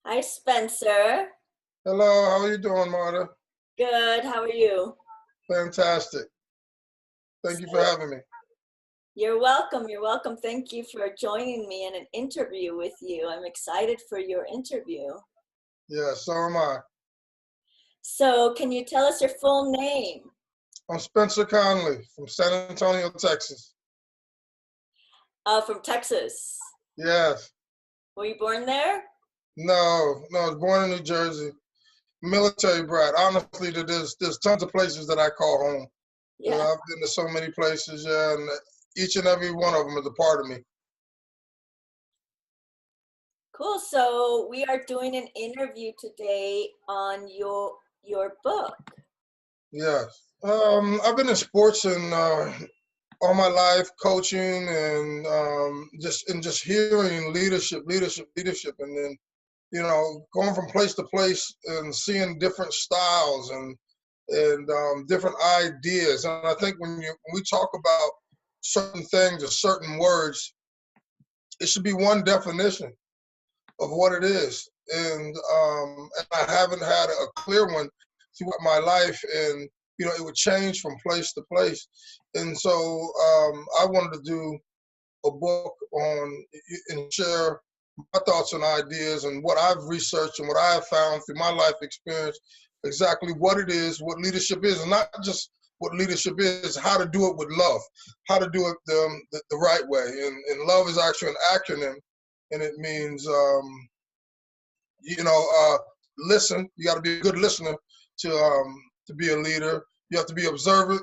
Hi, Spencer. Hello, how are you doing, Marta? Good. How are you? Fantastic. Thank you for So, having me. you're welcome. You're welcome. Thank you for joining me in an interview with you. I'm excited for your interview. Yeah, so am I. So, can you tell us your full name? I'm Spencer Conley from San Antonio, Texas. From Texas. Yes. Were you born there? No, I was born in New Jersey. Military brat. Honestly, there's tons of places that I call home. Yeah. I've been to so many places, yeah, and each and every one of them is a part of me. Cool. So, we are doing an interview today on your book. Yes. I've been in sports and all my life, coaching and just hearing leadership, and then going from place to place and seeing different styles and different ideas. And I think when we talk about certain things or certain words, it should be one definition of what it is. And I haven't had a clear one throughout my life, and it would change from place to place. And so I wanted to do a book on and share my thoughts and ideas and what I've researched and what I have found through my life experience, exactly what it is, what leadership is, and not just what leadership is, how to do it with love, how to do it the right way. And love is actually an acronym, and it means, listen. You got to be a good listener to be a leader. You have to be observant.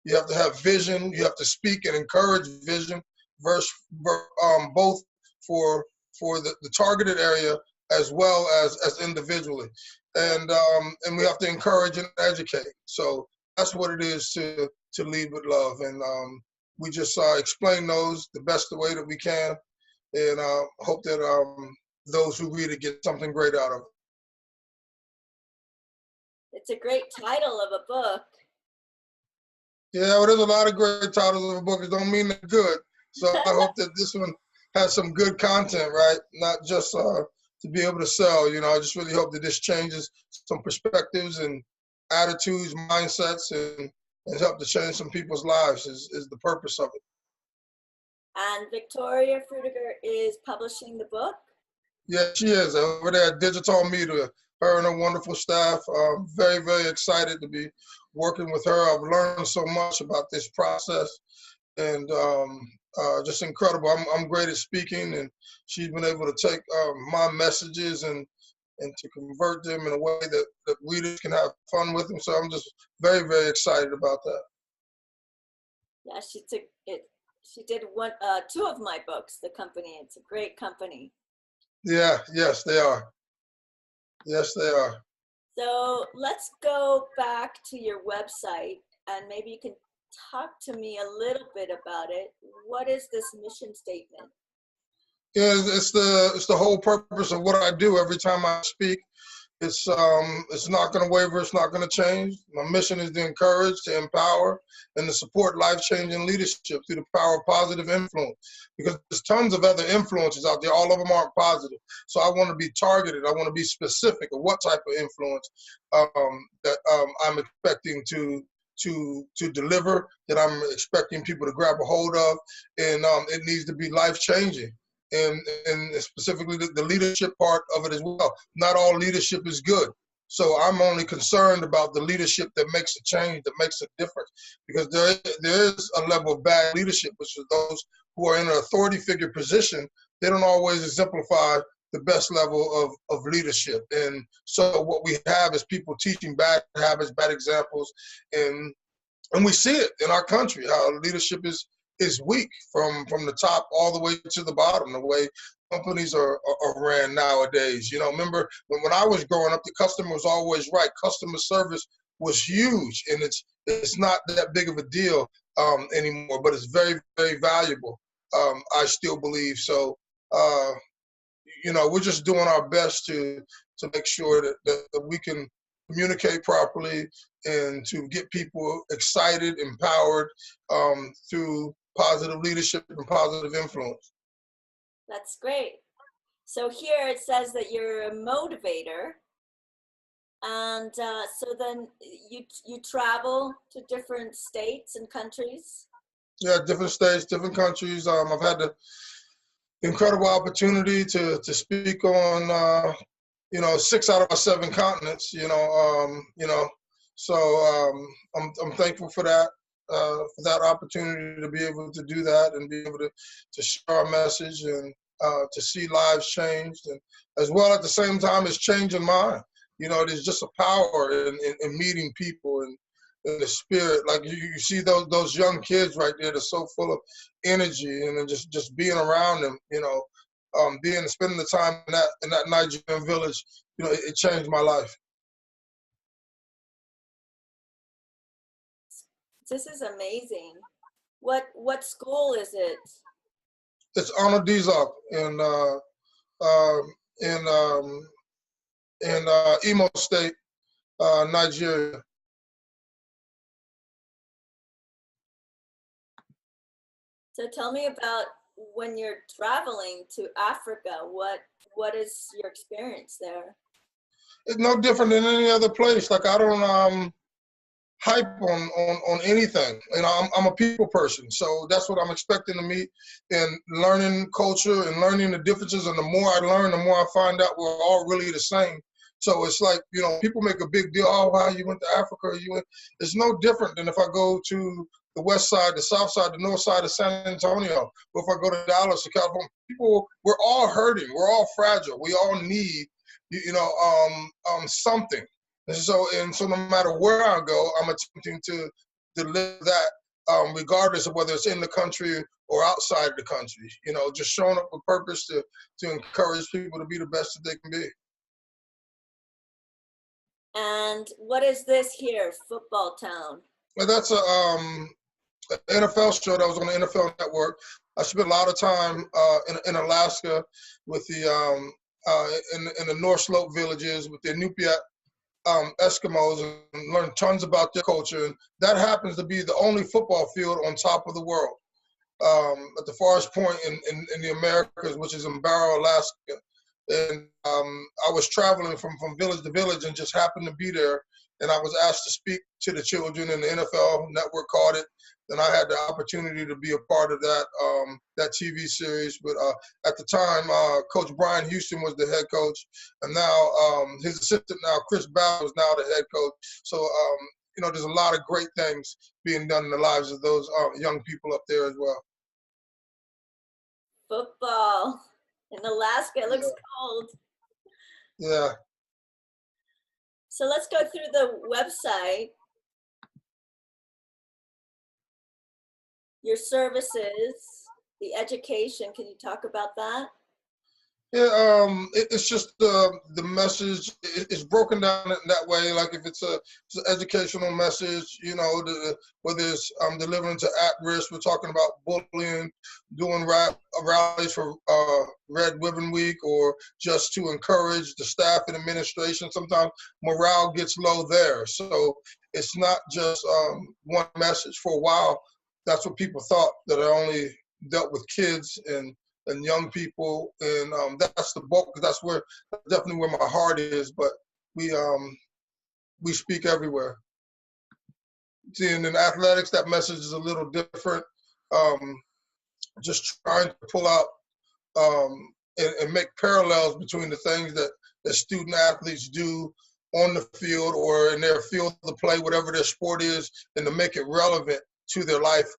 You have to have vision. You have to speak and encourage vision, both for the targeted area as well as individually, and we have to encourage and educate. So that's what it is to lead with love, and we just explain those the best way that we can, and hope that those who read it get something great out of it. It's a great title of a book. Yeah, well, there's a lot of great titles of a book. It don't mean they're good. So I hope that this one has some good content, right? Not just to be able to sell. I just really hope that this changes some perspectives and attitudes, mindsets, and help to change some people's lives is the purpose of it. And Victoria Frudiger is publishing the book. Yeah, she is over there at Digital Media. Her and her wonderful staff. Very, very excited to be working with her. I've learned so much about this process, and just incredible. I'm great at speaking, and she's been able to take my messages and to convert them in a way that readers can have fun with them. So I'm just very, very excited about that. Yeah, she took it. She did two of my books. The company. It's a great company. Yeah. Yes, they are. Yes, they are. So let's go back to your website, and maybe you can talk to me a little bit about it. What is this mission statement? Yeah, it's the whole purpose of what I do every time I speak. It's not going to waver. It's not going to change. My mission is to encourage, to empower, and to support life-changing leadership through the power of positive influence. Because there's tons of other influences out there. All of them aren't positive. So I want to be targeted. I want to be specific of what type of influence that I'm expecting to deliver, that I'm expecting people to grab a hold of, and it needs to be life-changing. And specifically the leadership part of it as well. Not all leadership is good. So I'm only concerned about the leadership that makes a change, that makes a difference. Because there is a level of bad leadership, which is those who are in an authority figure position. They don't always exemplify the best level of leadership. And so what we have is people teaching bad habits, bad examples, and we see it in our country, how leadership is weak from the top all the way to the bottom, the way companies are ran nowadays. Remember when I was growing up, the customer was always right. Customer service was huge, and it's not that big of a deal anymore, but it's very, very valuable. I still believe so. We're just doing our best to make sure that we can communicate properly and to get people excited, empowered through positive leadership and positive influence. That's great. So here it says that you're a motivator, and so then you travel to different states and countries. Yeah, different states, different countries. I've had the incredible opportunity to speak on 6 out of our 7 continents. So I'm thankful for that opportunity to be able to do that and be able to share our message and to see lives changed, and as well at the same time it's changing mine. There's just a power in meeting people and in the spirit. Like you see those young kids right there, they're so full of energy, and then just being around them, spending the time in that Nigerian village, it changed my life. This is amazing. What school is it? It's Onodizok in Imo State, Nigeria. So tell me about when you're traveling to Africa. What is your experience there? It's no different than any other place. Like I don't hype on anything. I'm a people person, so that's what I'm expecting to meet and learning culture and learning the differences. And the more I learn, the more I find out we're all really the same. So it's like, people make a big deal. Oh, wow, you went to Africa. It's no different than if I go to the west side, the south side, the north side of San Antonio, or if I go to Dallas or California. We're all hurting. We're all fragile. We all need, something. And so no matter where I go, I'm attempting to deliver that, regardless of whether it's in the country or outside the country. Just showing up with purpose to encourage people to be the best that they can be. And what is this here, Football Town? Well, that's an NFL show that was on the NFL Network. I spent a lot of time in Alaska with the in the North Slope villages with the Inupiat Eskimos, and learned tons about their culture. And that happens to be the only football field on top of the world, at the farthest point in the Americas, which is in Barrow, Alaska. And I was traveling from village to village and just happened to be there. And I was asked to speak to the children, and the NFL Network caught it. Then I had the opportunity to be a part of that TV series. But at the time, Coach Brian Houston was the head coach, and now his assistant now, Chris Bell, is now the head coach. So there's a lot of great things being done in the lives of those young people up there as well. Football in Alaska, it looks cold. Yeah. So let's go through the website. Your services, the education, can you talk about that? Yeah, it's just the message. It's broken down in that way. Like if it's an educational message, whether it's delivering to at-risk, we're talking about bullying, doing rallies for Red Ribbon Week, or just to encourage the staff and administration. Sometimes morale gets low there, so it's not just one message. For a while, that's what people thought, that I only dealt with kids and young people, and that's the bulk. That's definitely where my heart is. But we speak everywhere. See, and in athletics, that message is a little different. Just trying to pull out and make parallels between the things that student athletes do on the field or in their field of play, whatever their sport is, and to make it relevant to their life.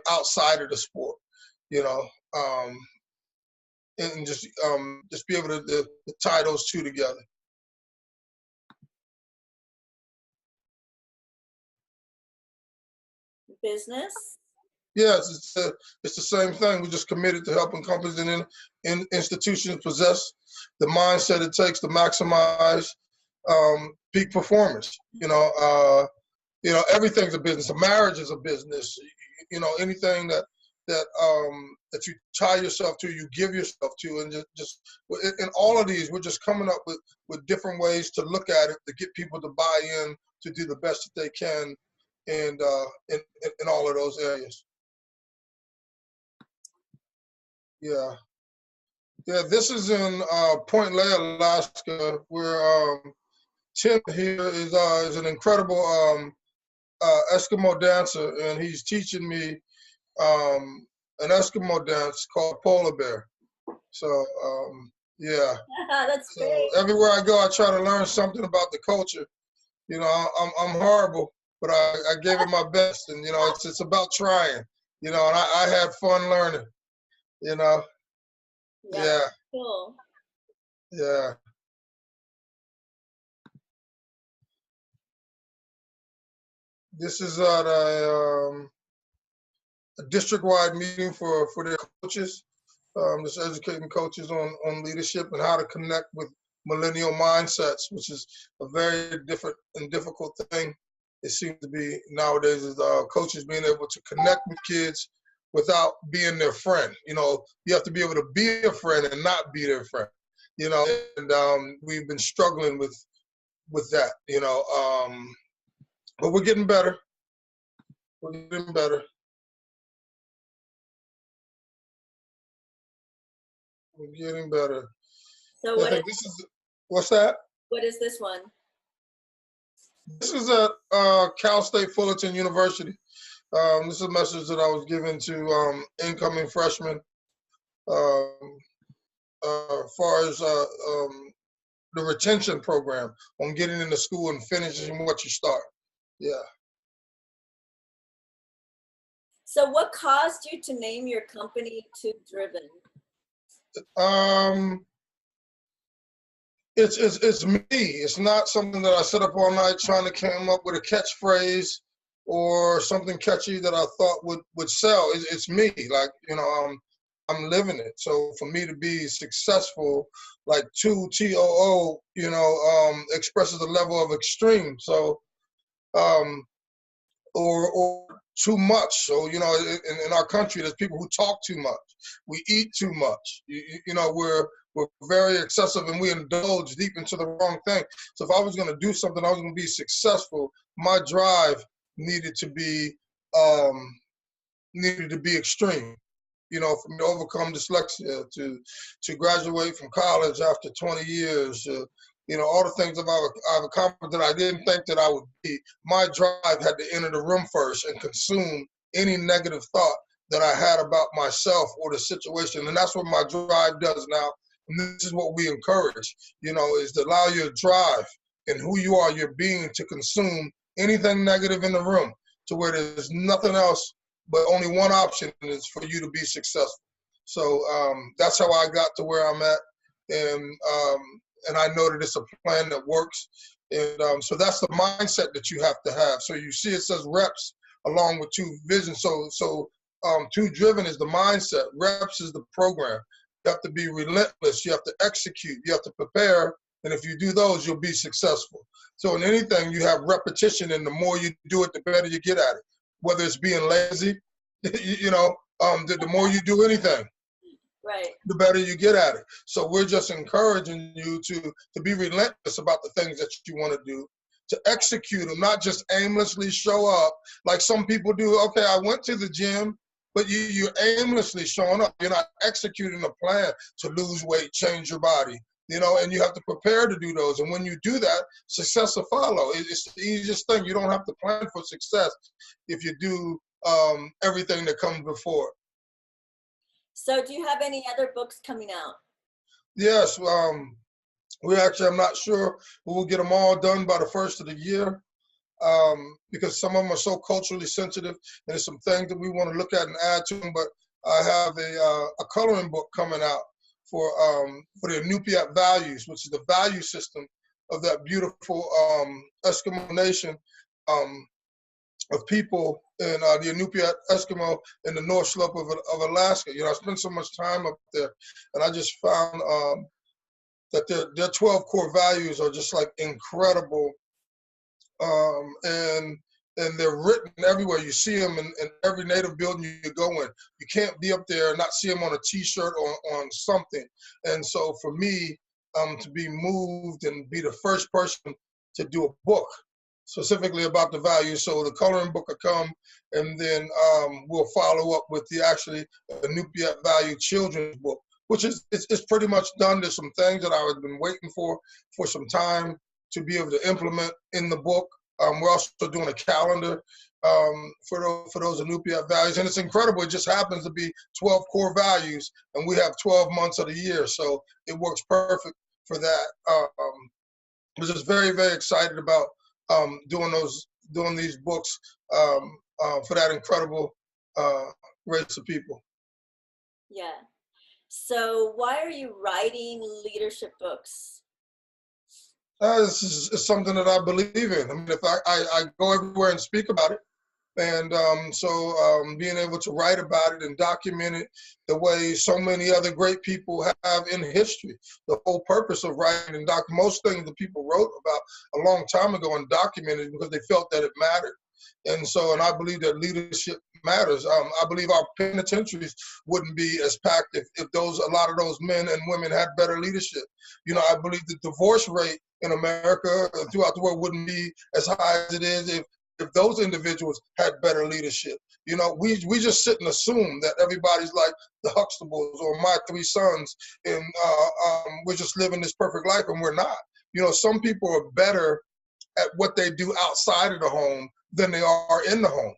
Outside of the sport. And just be able to tie those two together. Business? Yes, it's the same thing. We're just committed to helping companies and institutions possess the mindset it takes to maximize peak performance. Everything's a business. A marriage is a business. Anything that you tie yourself to, you give yourself to, and just in all of these, we're just coming up with different ways to look at it to get people to buy in, to do the best that they can, and in all of those areas. Yeah. Yeah, this is in Point Lay, Alaska, where Tim here is an incredible Eskimo dancer, and he's teaching me an Eskimo dance called Polar Bear. So yeah, That's so great. everywhere I go, I try to learn something about the culture. You know, I'm horrible, but I gave it my best, and you know, it's about trying. You know, and I had fun learning. You know, Yeah, yeah, that's cool. yeah. This is at a district-wide meeting for their coaches, just educating coaches on leadership and how to connect with millennial mindsets, which is a very different and difficult thing. It seems to be nowadays is coaches being able to connect with kids without being their friend. You know, you have to be able to be a friend and not be their friend. You know, and we've been struggling with that. You know, but we're getting better. We're getting better. We're getting better. So I think this is, what's that? what is this one? This is at Cal State Fullerton University. This is a message that I was given to incoming freshmen as far as the retention program on getting into school and finishing what you start. Yeah. So what caused you to name your company Too Driven? It's me. It's not something that I sit up all night trying to come up with a catchphrase or something catchy that I thought would sell. It's me. Like, you know, I'm living it. So for me to be successful, like TOO, you know, expresses a level of extreme. So um, or too much. So, you know, in our country, there's people who talk too much. We eat too much. You know, we're very excessive and we indulge deep into the wrong thing. So if I was going to do something, I was going to be successful. My drive needed to be extreme. You know, for me to overcome dyslexia, to graduate from college after 20 years, you know, all the things that I've accomplished that I didn't think that I would be. My drive had to enter the room first and consume any negative thought that I had about myself or the situation. And that's what my drive does now. And this is what we encourage, you know, is to allow your drive and who you are, your being, to consume anything negative in the room to where there's nothing else but only one option is for you to be successful. So that's how I got to where I'm at, and I know that it's a plan that works, and so that's the mindset that you have to have. So you see, it says reps along with two visions. So Too Driven is the mindset. Reps is the program. You have to be relentless. You have to execute. You have to prepare. And if you do those, you'll be successful. So in anything, you have repetition, and the more you do it, the better you get at it. Whether it's being lazy, you know, the more you do anything, Right. the better you get at it. So we're just encouraging you to be relentless about the things that you want to do, to execute them, not just aimlessly show up like some people do. Okay, I went to the gym, but you're aimlessly showing up. You're not executing a plan to lose weight, change your body, you know, and you have to prepare to do those. And when you do that, success will follow. It's the easiest thing. You don't have to plan for success if you do everything that comes before. So do you have any other books coming out? Yes, we actually, I'm not sure we'll get them all done by the first of the year, because some of them are so culturally sensitive, and there's some things that we want to look at and add to them. But I have a coloring book coming out for the Inupiat values, which is the value system of that beautiful Eskimo nation. Of people in the Inupiat Eskimo in the North Slope of Alaska. You know, I spent so much time up there, and I just found that their 12 core values are just like incredible, and they're written everywhere. You see them in every native building you go in. You can't be up there and not see them on a T-shirt or on something. And so for me, to be moved and be the first person to do a book specifically about the values. So the coloring book will come, and then we'll follow up with the actually Inupiat Value children's book, which is it's pretty much done. There's some things that I've been waiting for some time to be able to implement in the book. We're also doing a calendar for those Anupiat values, and it's incredible. It just happens to be 12 core values, and we have 12 months of the year, so it works perfect for that. I was just very, very excited about doing these books for that incredible race of people. Yeah. So why are you writing leadership books? This is something that I believe in. I mean, if I go everywhere and speak about it, and so being able to write about it and document it the way so many other great people have in history. The whole purpose of writing and most things that people wrote about a long time ago and documented because they felt that it mattered. And so, and I believe that leadership matters. I believe our penitentiaries wouldn't be as packed if a lot of those men and women had better leadership. You know, I believe the divorce rate in America throughout the world wouldn't be as high as it is if those individuals had better leadership. You know, we just sit and assume that everybody's like the Huxtables or my three sons, and we're just living this perfect life, and we're not. You know, some people are better at what they do outside of the home than they are in the home.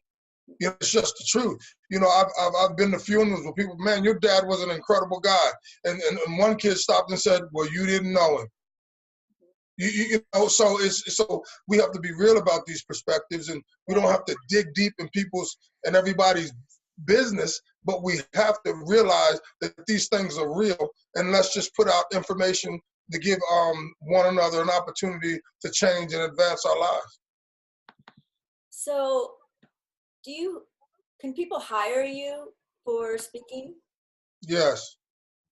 You know, it's just the truth. You know, I've been to funerals where people, man, your dad was an incredible guy, and one kid stopped and said, well, you didn't know him. You know, so we have to be real about these perspectives, and we don't have to dig deep in people's and everybody's business, but we have to realize that these things are real, and let's just put out information to give one another an opportunity to change and advance our lives. So can people hire you for speaking? Yes.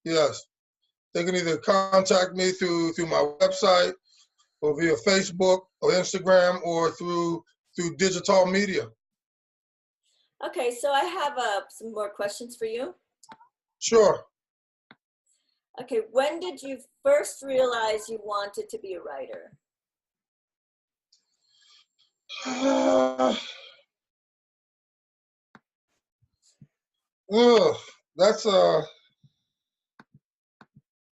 They can either contact me through my website or via Facebook or Instagram or through digital media. Okay, so I have some more questions for you. Sure. Okay, when did you first realize you wanted to be a writer? That's I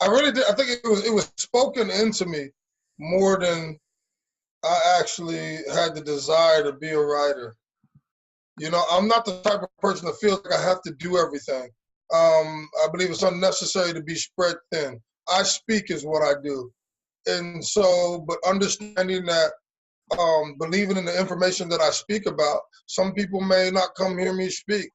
really did. I think it was spoken into me more than I actually had the desire to be a writer. You know, I'm not the type of person that feels like I have to do everything. I believe it's unnecessary to be spread thin. I speak is what I do. And so, but understanding that, believing in the information that I speak about, some people may not come hear me speak.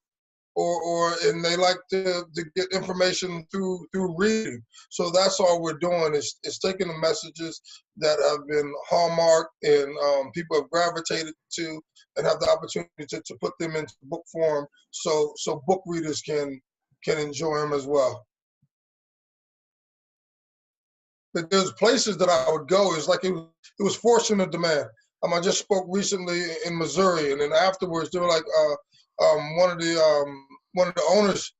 And they like to get information through reading. So that's all we're doing is taking the messages that have been hallmarked and people have gravitated to and have the opportunity to put them into book form so book readers can enjoy them as well. But there's places that I would go. It's like it was forcing the demand. I just spoke recently in Missouri, and then afterwards they were like, one of the owners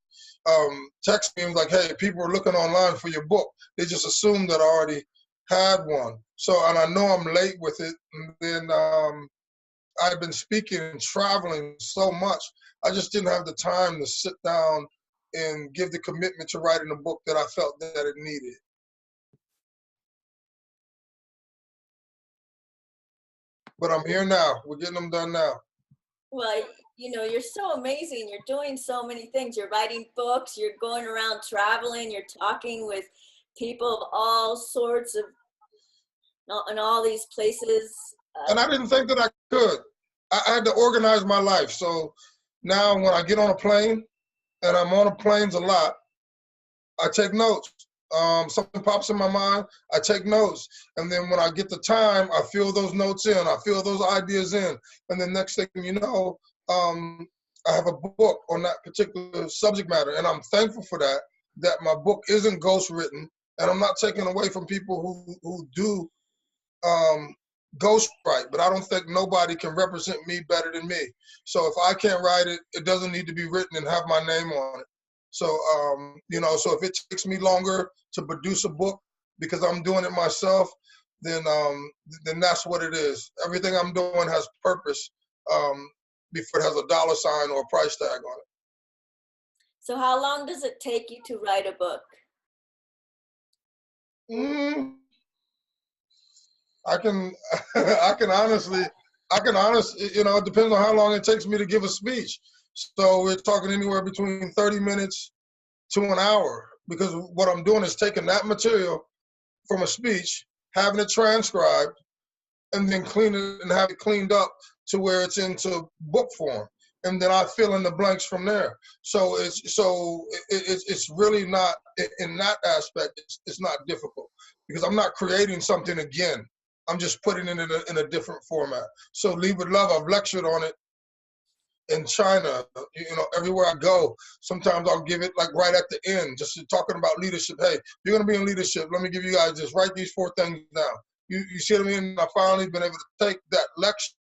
texted me and was like, hey, people are looking online for your book. They just assumed that I already had one. So, and I know I'm late with it. And then I've been speaking and traveling so much. I just didn't have the time to sit down and give the commitment to writing a book that I felt that it needed. But I'm here now. We're getting them done now. Well, you know, you're so amazing. You're doing so many things. You're writing books, you're going around traveling, you're talking with people of all sorts of, in all these places. And I didn't think that I could. I had to organize my life. So now when I get on a plane, and I'm on planes a lot, I take notes. Something pops in my mind, I take notes. And then when I get the time, I fill those notes in, I fill those ideas in. And then next thing you know, I have a book on that particular subject matter. And I'm thankful for that my book isn't ghostwritten. And I'm not taking away from people who do ghostwrite, but I don't think nobody can represent me better than me. So if I can't write it, it doesn't need to be written and have my name on it. So, you know, so if it takes me longer to produce a book because I'm doing it myself, then that's what it is. Everything I'm doing has purpose before it has a dollar sign or a price tag on it. So how long does it take you to write a book? Mm, I can, I can honestly, it depends on how long it takes me to give a speech. So we're talking anywhere between 30 minutes to an hour, because what I'm doing is taking that material from a speech, having it transcribed, and then clean it and have it cleaned up to where it's into book form, and then I fill in the blanks from there. So it's really not, in that aspect. It's not difficult, because I'm not creating something again. I'm just putting it in a different format. So Lead with Love, I've lectured on it in China, everywhere I go. Sometimes I'll give it like right at the end, just talking about leadership. Hey, you're gonna be in leadership. Let me give you guys, just write these 4 things down. You see what I mean? I finally been able to take that lecture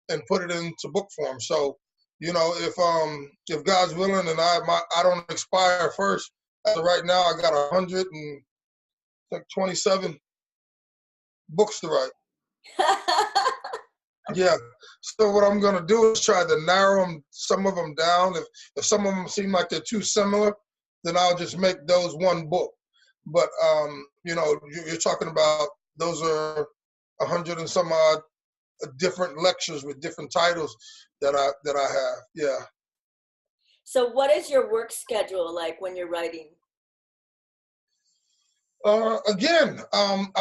and put it into book form. So, if God's willing and I don't expire first. As of right now, I got 127 books to write. Yeah. So what I'm gonna do is try to narrow some of them down. If some of them seem like they're too similar, then I'll just make those one book. But you're talking about, those are 100 and some odd different lectures with different titles that I have. Yeah. So what is your work schedule like when you're writing? Again, I'm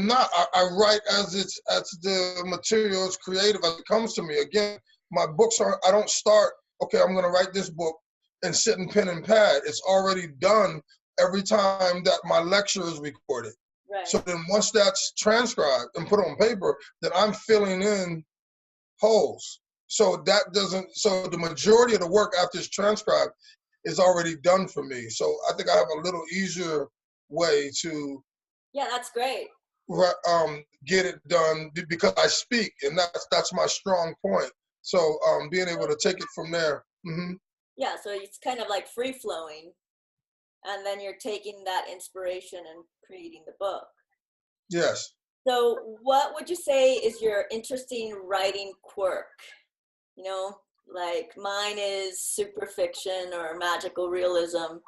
not. I write as the material is creative as it comes to me. Again, my books are. I don't start. Okay, I'm gonna write this book and sit in pen and pad. It's already done every time that my lecture is recorded. Right. So then once that's transcribed and put on paper, then I'm filling in holes. So the majority of the work after it's transcribed is already done for me. So I think I have a little easier way to that's great. get it done, because I speak, and that's my strong point. So being able to take it from there. Mm-hmm. Yeah, so it's kind of like free flowing, and then you're taking that inspiration and creating the book. Yes. So what would you say is your interesting writing quirk? Like mine is super fiction or magical realism.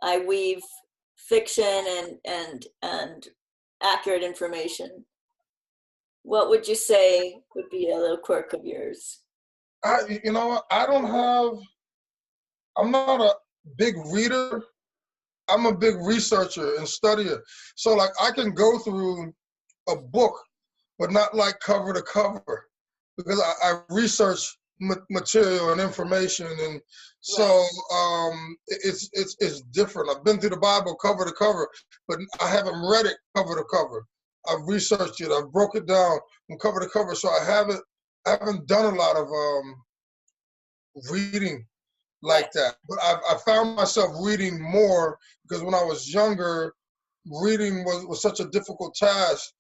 I weave fiction and accurate information. What would you say would be a little quirk of yours? I'm not a big reader. I'm a big researcher and studier. So like I can go through a book, but not like cover to cover, because I research material and information, and so it's different. I've been through the Bible cover to cover, but I haven't read it cover to cover. I've researched it. I've broke it down from cover to cover. So I haven't done a lot of reading like that. But I found myself reading more, because when I was younger, reading was such a difficult task.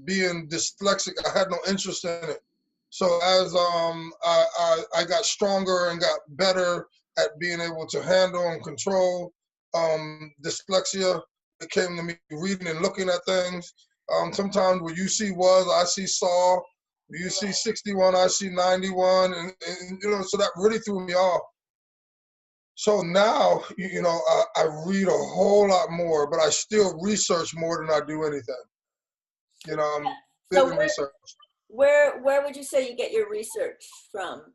Being dyslexic, I had no interest in it. So as I got stronger and got better at being able to handle and control dyslexia, it came to me reading and looking at things. Sometimes where you see was, I see saw. Where you see 61, I see 91, and so that really threw me off. So now, I read a whole lot more, but I still research more than I do anything. I'm big in research. Where would you say you get your research from?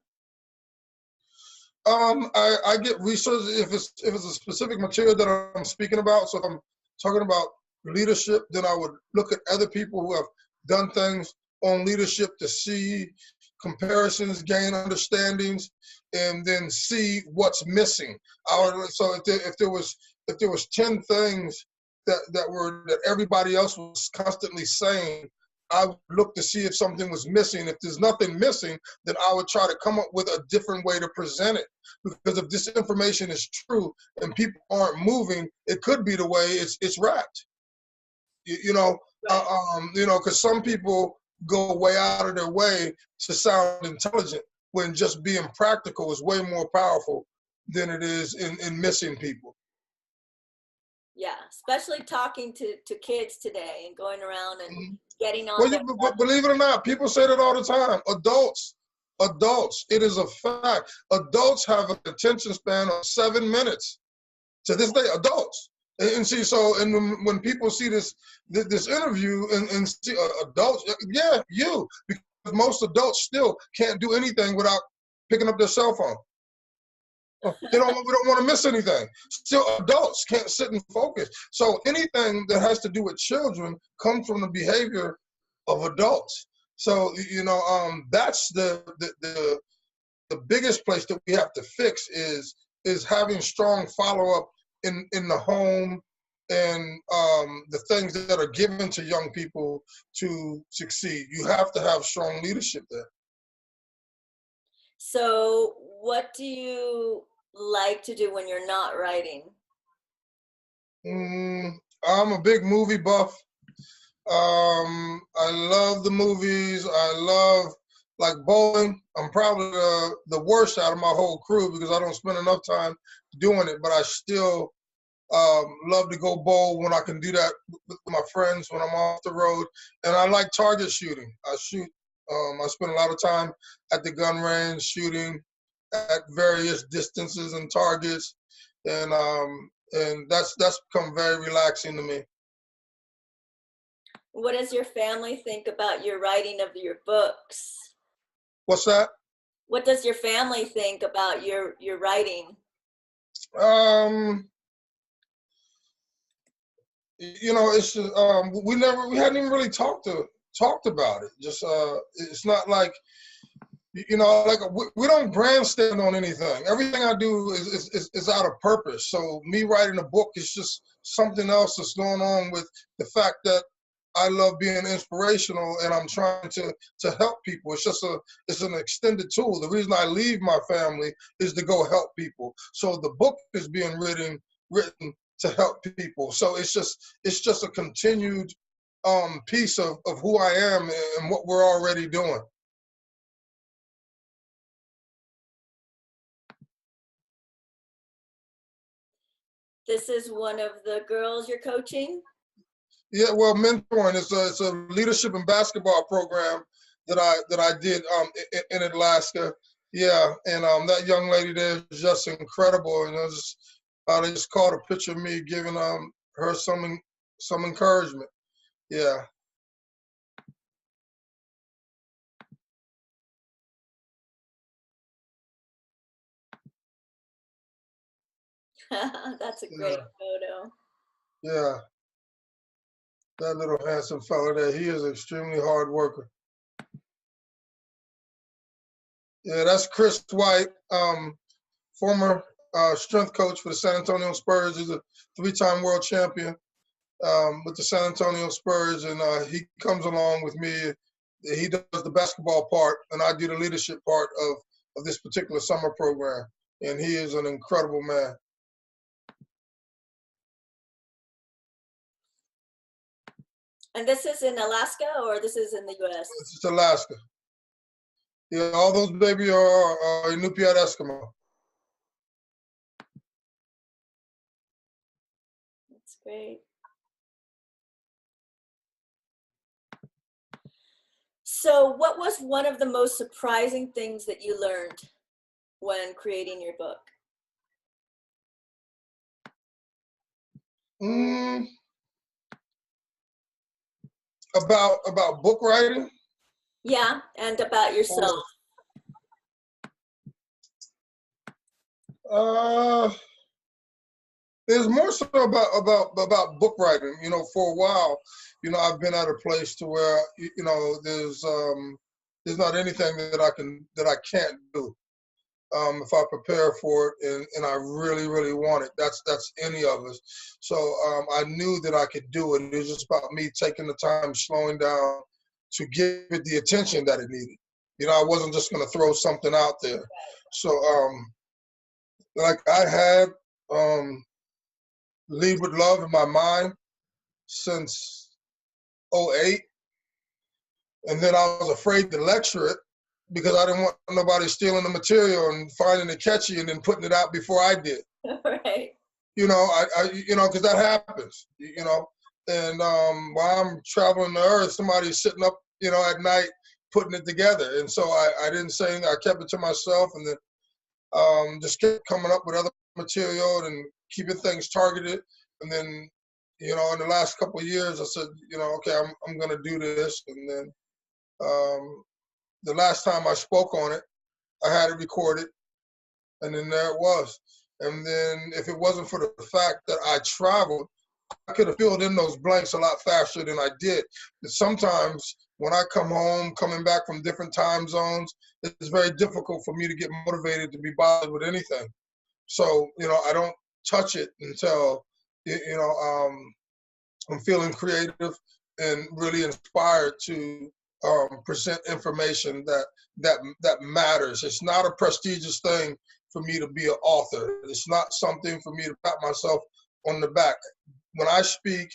I get research if it's a specific material that I'm speaking about. So if I'm talking about leadership, then I would look at other people who have done things on leadership to see comparisons, gain understandings, and then see what's missing. So if there was 10 things that everybody else was constantly saying, I would look to see if something was missing. If there's nothing missing, then I would try to come up with a different way to present it. Because if this information is true and people aren't moving, it could be the way it's wrapped. Because some people go way out of their way to sound intelligent, when just being practical is way more powerful than it is in missing people. Yeah, especially talking to kids today and going around and getting on. Well, believe it or not, people say that all the time. Adults, it is a fact. Adults have an attention span of 7 minutes. To this day, adults. And see, so and when people see this interview and see adults, yeah, you, because most adults still can't do anything without picking up their cell phone. We don't want to miss anything. Still, adults can't sit and focus. So anything that has to do with children comes from the behavior of adults. So that's the biggest place that we have to fix is having strong follow-up in the home and the things that are given to young people to succeed. You have to have strong leadership there. So what do you like to do when you're not writing? I'm a big movie buff. I love the movies. I love like bowling. I'm probably the worst out of my whole crew because I don't spend enough time doing it, but I still love to go bowl when I can do that with my friends when I'm off the road. And I like target shooting. I shoot. I spend a lot of time at the gun range shooting at various distances and targets, and that's become very relaxing to me. What does your family think about your writing of your books? What's that? What does your family think about your writing? It's we hadn't even really talked about it. Just it's not like like we don't grandstand on anything. Everything I do is out of purpose. So me writing a book is just something else that's going on with the fact that I love being inspirational and I'm trying to help people. It's an extended tool. The reason I leave my family is to go help people. So the book is being written to help people. So it's just a continued piece of who I am and what we're already doing. This is one of the girls you're coaching? Yeah, well, mentoring is a leadership and basketball program that I did in Alaska. Yeah, and that young lady there is just incredible, and they just caught a picture of me giving her some encouragement. Yeah. That's a great photo. Yeah. That little handsome fella there, he is an extremely hard worker. Yeah, that's Chris White, former strength coach for the San Antonio Spurs. He's a 3-time world champion with the San Antonio Spurs, and he comes along with me. He does the basketball part, and I do the leadership part of this particular summer program. And he is an incredible man. And this is in Alaska, or this is in the U.S.? This is Alaska. Yeah, all those baby are Inupiat Eskimo. That's great. So what was one of the most surprising things that you learned when creating your book? About book writing? Yeah, and about yourself. There's more so about book writing. For a while, I've been at a place to where there's not anything that I can't do. If I prepare for it and I really, really want it, that's any of us. So I knew that I could do it. It was just about me taking the time, slowing down to give it the attention that it needed. I wasn't just going to throw something out there. So like I had Lead with Love in my mind since 2008. And then I was afraid to lecture it because I didn't want nobody stealing the material and finding it catchy and then putting it out before I did. Right. Because that happens, And while I'm traveling the earth, somebody's sitting up, at night putting it together. And so I didn't say anything. I kept it to myself and then just kept coming up with other material and keeping things targeted. And then, you know, in the last couple of years, I said, you know, okay, I'm going to do this. And then the last time I spoke on it, I had it recorded, and then there it was. And then if it wasn't for the fact that I traveled, I could have filled in those blanks a lot faster than I did. And sometimes when I come home, coming back from different time zones, it's very difficult for me to get motivated to be bothered with anything. So, you know, I don't touch it until, you know, I'm feeling creative and really inspired to present information that matters. It's not a prestigious thing for me to be an author. It's not something for me to pat myself on the back. When I speak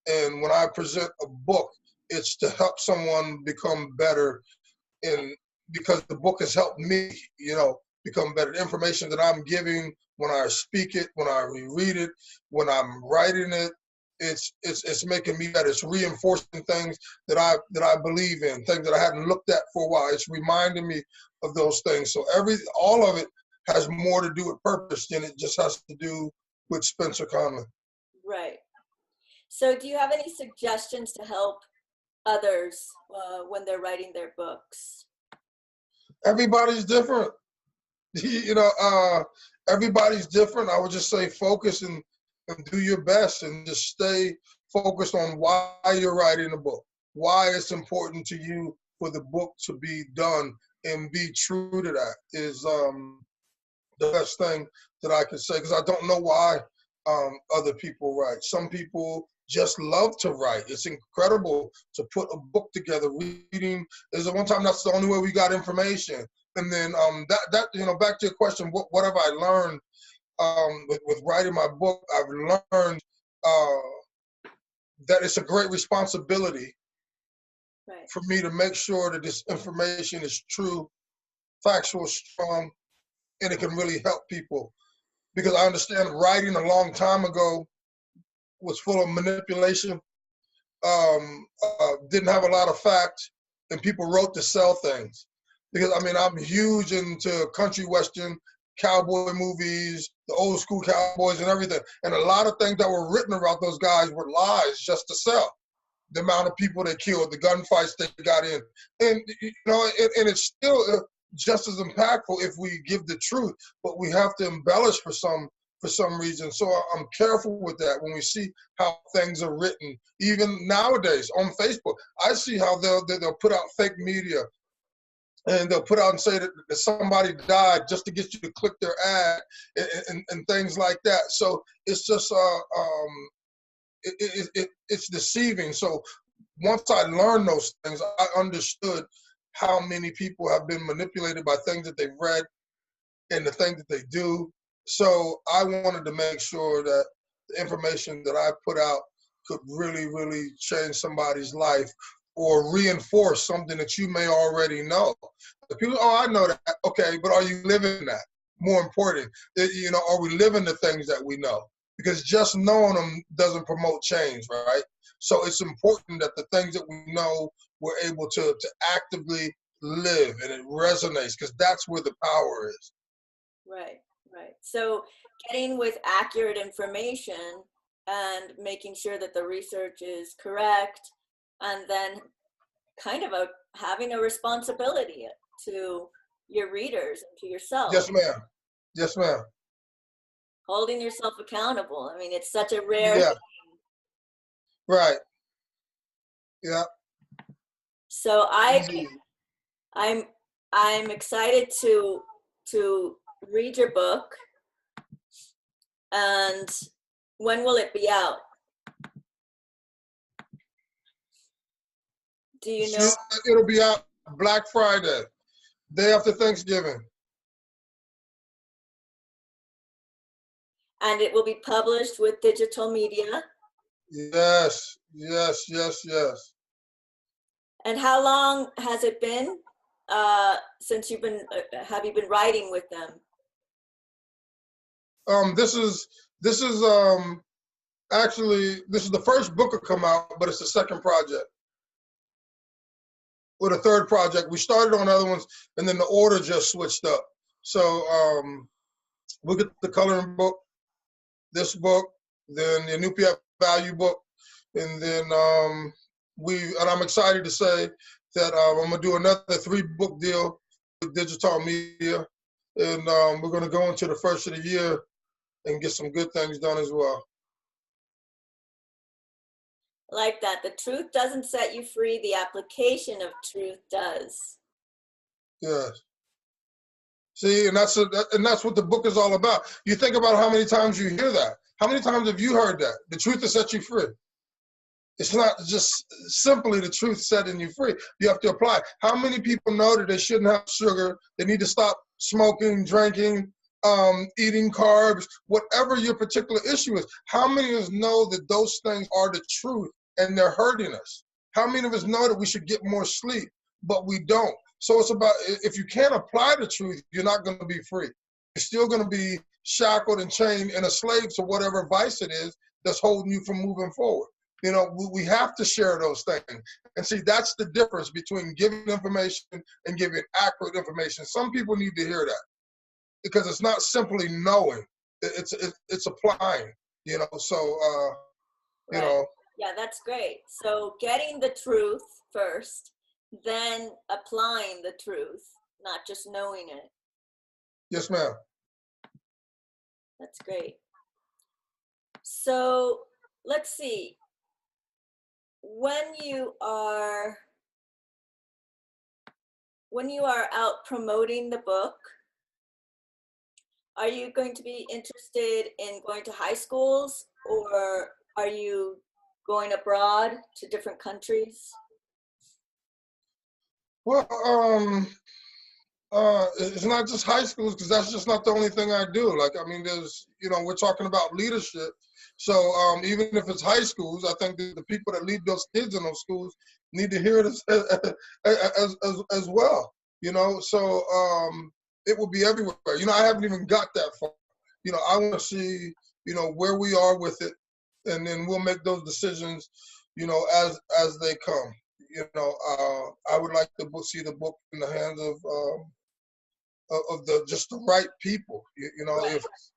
and when I present a book, it's to help someone become better, and because the book has helped me, you know, become better. The information that I'm giving when I speak it, when I reread it, when I'm writing it, it's making me better. It's reinforcing things that I believe in, things that I hadn't looked at for a while. It's reminding me of those things. So all of it has more to do with purpose than it just has to do with Spencer Conley. Right. So do you have any suggestions to help others when they're writing their books? Everybody's different. You know, everybody's different. I would just say focus and do your best, and just stay focused on why you're writing a book, why it's important to you for the book to be done, and be true to that is the best thing that I can say, because I don't know why other people write. Some people just love to write. It's incredible to put a book together. Reading is the one time that's the only way we got information. And then that you know, back to your question, what have I learned with writing my book? I've learned that it's a great responsibility for me to make sure that this information is true, factual, strong, and it can really help people. Because I understand writing a long time ago was full of manipulation, didn't have a lot of facts, and people wrote to sell things. Because, I mean, I'm huge into country western, cowboy movies, the old school cowboys and everything. And a lot of things that were written about those guys were lies just to sell. The amount of people they killed, the gunfights they got in. And, you know, and it's still just as impactful if we give the truth, but we have to embellish for some reason. So I'm careful with that when we see how things are written. Even nowadays on Facebook, I see how they'll put out fake media, and they'll put out and say that somebody died just to get you to click their ad and things like that. So it's just it's deceiving. So once I learned those things, I understood how many people have been manipulated by things that they've read and the things that they do. So I wanted to make sure that the information that I put out could really, really change somebody's life or reinforce something that you may already know. The people, oh, I know that. Okay, but are you living that? More important, you know, are we living the things that we know? Because just knowing them doesn't promote change, right? So it's important that the things that we know, we're able to actively live, and it resonates, because that's where the power is. Right, right. So getting with accurate information and making sure that the research is correct, and then kind of having a responsibility to your readers and to yourself. Yes, ma'am. Yes, ma'am. Holding yourself accountable. I mean, it's such a rare thing. Right. Yeah. So I'm excited to read your book. And when will it be out? Do you know? It'll be out Black Friday, day after Thanksgiving. And it will be published with digital media? Yes, yes, yes, yes. And how long has it been since you've been, have you been writing with them? This is actually, this is the first book to come out, but it's the second project. Or the third project. We started on other ones, and then the order just switched up. So we'll get the coloring book, this book, then the Nupia Value book, and then I'm excited to say that I'm gonna do another 3-book deal with digital media, and we're gonna go into the first of the year and get some good things done as well. Like that. The truth doesn't set you free. The application of truth does. Yes. See, and that's what the book is all about. You think about how many times you hear that. How many times have you heard that? The truth will set you free. It's not just simply the truth setting you free. You have to apply. How many people know that they shouldn't have sugar? They need to stop smoking, drinking, eating carbs, whatever your particular issue is. How many of us know that those things are the truth and they're hurting us? How many of us know that we should get more sleep, but we don't? So it's about, if you can't apply the truth, you're not going to be free. You're still going to be shackled and chained and a slave to whatever vice it is that's holding you from moving forward. You know, we have to share those things. And see, that's the difference between giving information and giving accurate information. Some people need to hear that because it's not simply knowing, it's applying, you know, so, you know. Yeah, that's great. So getting the truth first, then applying the truth, not just knowing it. Yes, ma'am. That's great. So let's see. When you are out promoting the book, are you going to be interested in going to high schools, or are you going abroad to different countries? Well, it's not just high schools, because that's just not the only thing I do. Like, I mean, there's, you know, we're talking about leadership. So even if it's high schools, I think that the people that lead those kids in those schools need to hear it as well, you know? So it will be everywhere. You know, I haven't even got that far. You know, I want to see, you know, where we are with it, and then we'll make those decisions, you know, as they come. You know, I would like to see the book in the hands of the just the right people. You know,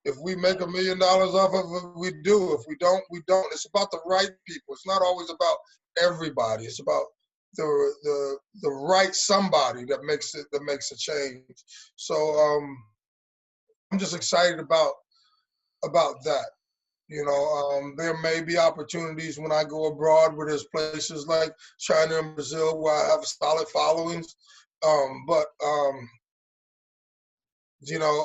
if we make $1 million off of it, we do. If we don't, we don't. It's about the right people. It's not always about everybody. It's about the right somebody that makes a change. So I'm just excited about that. You know, there may be opportunities when I go abroad where there's places like China and Brazil where I have solid followings. But you know,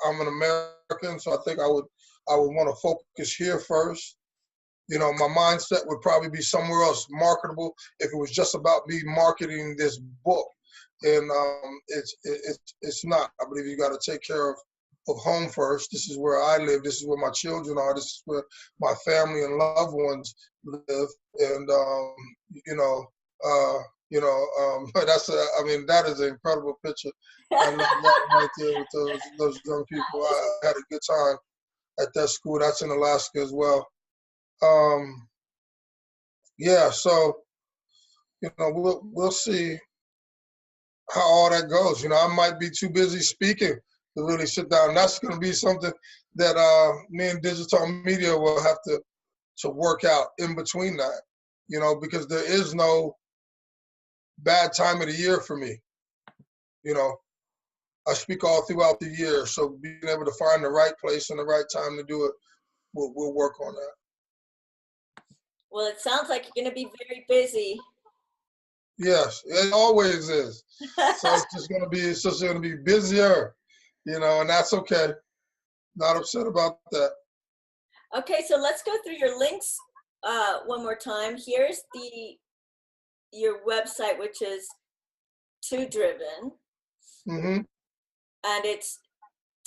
I'm an American, so I think I would want to focus here first. You know, my mindset would probably be somewhere else marketable if it was just about me marketing this book. And it's not. I believe you got to take care of home first. This is where I live. This is where my children are. This is where my family and loved ones live. And that's I mean, that is an incredible picture. I love that right there with those young people. I had a good time at that school. That's in Alaska as well. Yeah, so you know, we'll see how all that goes. You know, I might be too busy speaking to really sit down. That's going to be something that me and digital media will have to work out in between that. You know, because there is no bad time of the year for me. You know, I speak all throughout the year, so being able to find the right place and the right time to do it, we'll work on that. Well, it sounds like you're going to be very busy. Yes, it always is. So it's just going to be busier, you know, and that's okay. Not upset about that. Okay, so let's go through your links one more time. Here's your website, which is Too Driven. Mm-hmm. And it's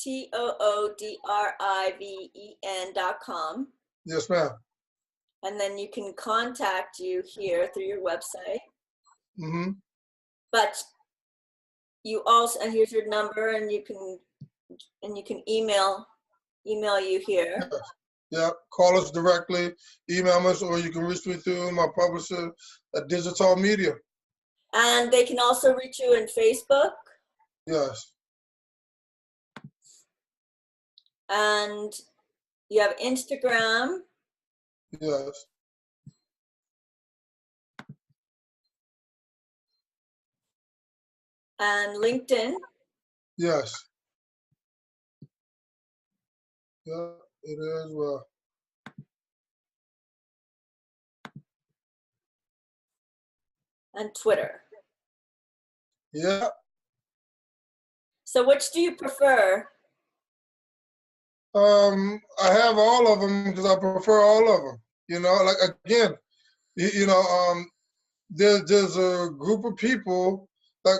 TOODRIVEN.com. Yes, ma'am. And then you can contact you here through your website. Mm-hmm. But you also, and here's your number, and you can email you here. Yes. Yeah, call us directly, email us, or you can reach me through my publisher at Digital Media. And they can also reach you in Facebook. Yes. And You have Instagram. Yes. And LinkedIn. Yes. Yeah, it is. Well. And Twitter. Yeah. So which do you prefer? I have all of them because I prefer all of them. You know, like again, there's a group of people like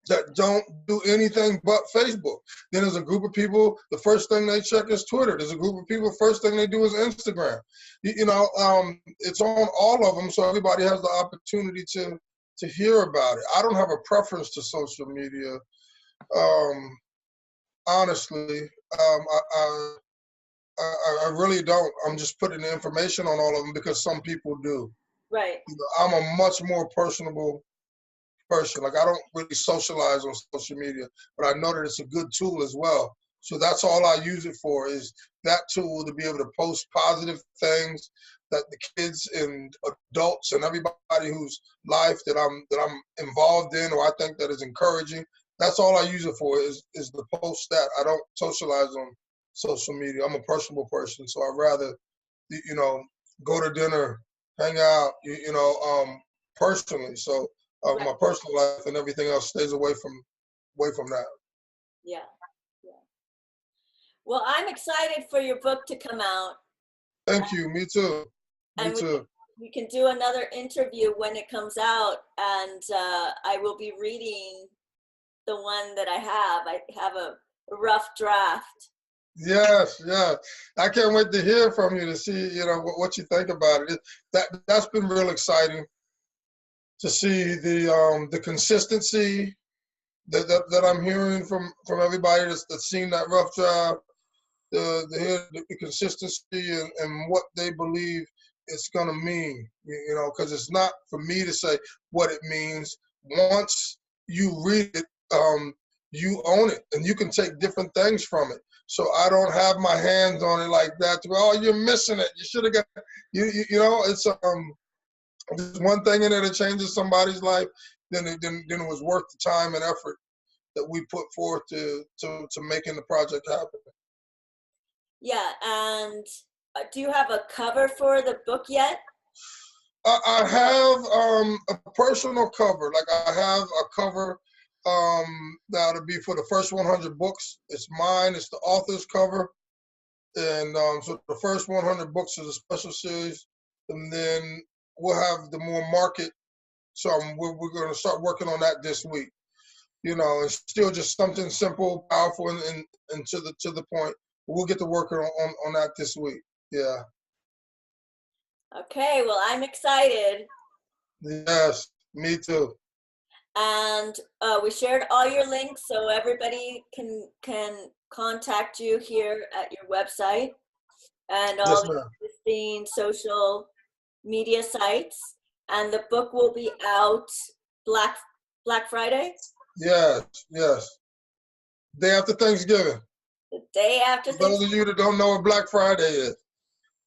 that don't do anything but Facebook. Then there's a group of people, the first thing they check is Twitter. There's a group of people, first thing they do is Instagram. It's on all of them, so everybody has the opportunity to hear about it. I don't have a preference to social media. Honestly, I really don't. I'm just putting the information on all of them because some people do. Right. I'm a much more personable person. Like I don't really socialize on social media, but I know that it's a good tool as well. So that's all I use it for, is that tool to be able to post positive things that the kids and adults and everybody whose life that I'm involved in or I think that is encouraging. That's all I use it for, is to post that. I don't socialize on social media. I'm a personable person, so I'd rather go to dinner, hang out, personally. So Right. my personal life and everything else stays away from that. Yeah. Well, I'm excited for your book to come out. Thank you. Me too. Me too. We can do another interview when it comes out, and I will be reading the one that I have. I have a rough draft. Yes, yeah. I can't wait to hear from you to see, what you think about it. That's been real exciting to see the consistency that I'm hearing from everybody that's seen that rough draft. The consistency and what they believe it's going to mean, because it's not for me to say what it means. Once you read it, you own it, and you can take different things from it. So I don't have my hands on it like that. You're missing it. You should have got, it's there's one thing in it that changes somebody's life, then it was worth the time and effort that we put forth to making the project happen. Yeah, and do you have a cover for the book yet? I have a personal cover. Like I have a cover that'll be for the first 100 books. It's mine. It's the author's cover. And so the first 100 books is a special series. And then we'll have the more market. So we're going to start working on that this week. It's still just something simple, powerful, and to the point. We'll get to working on that this week. Yeah. Okay, well, I'm excited. Yes, me too. And we shared all your links so everybody can contact you here at your website and all the existing social media sites. And the book will be out Black Friday? Yes. Day after Thanksgiving. The day after Thanksgiving. Those of you that don't know what Black Friday is.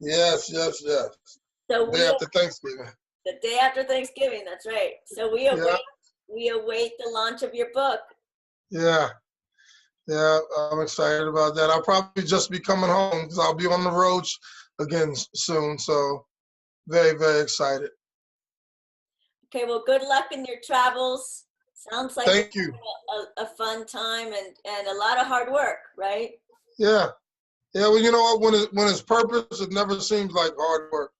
Yes. So day after Thanksgiving. The day after Thanksgiving, that's right. So we await the launch of your book. Yeah, I'm excited about that. I'll probably just be coming home because I'll be on the road again soon. So very, very excited. Okay, well, good luck in your travels. Sounds like Thank you. A fun time and a lot of hard work, right? Yeah. Well, you know what? When it's purpose, it never seems like hard work.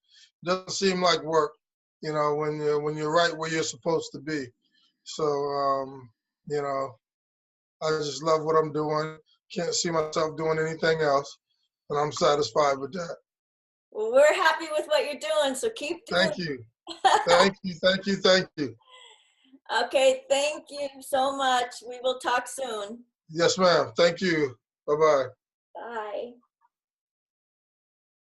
It doesn't seem like work. When you're right where you're supposed to be. So I just love what I'm doing. Can't see myself doing anything else, and I'm satisfied with that. Well, we're happy with what you're doing, so keep doing it. Thank you. Thank you. Okay, thank you so much. We will talk soon. Yes, ma'am. Thank you. Bye-bye. Bye.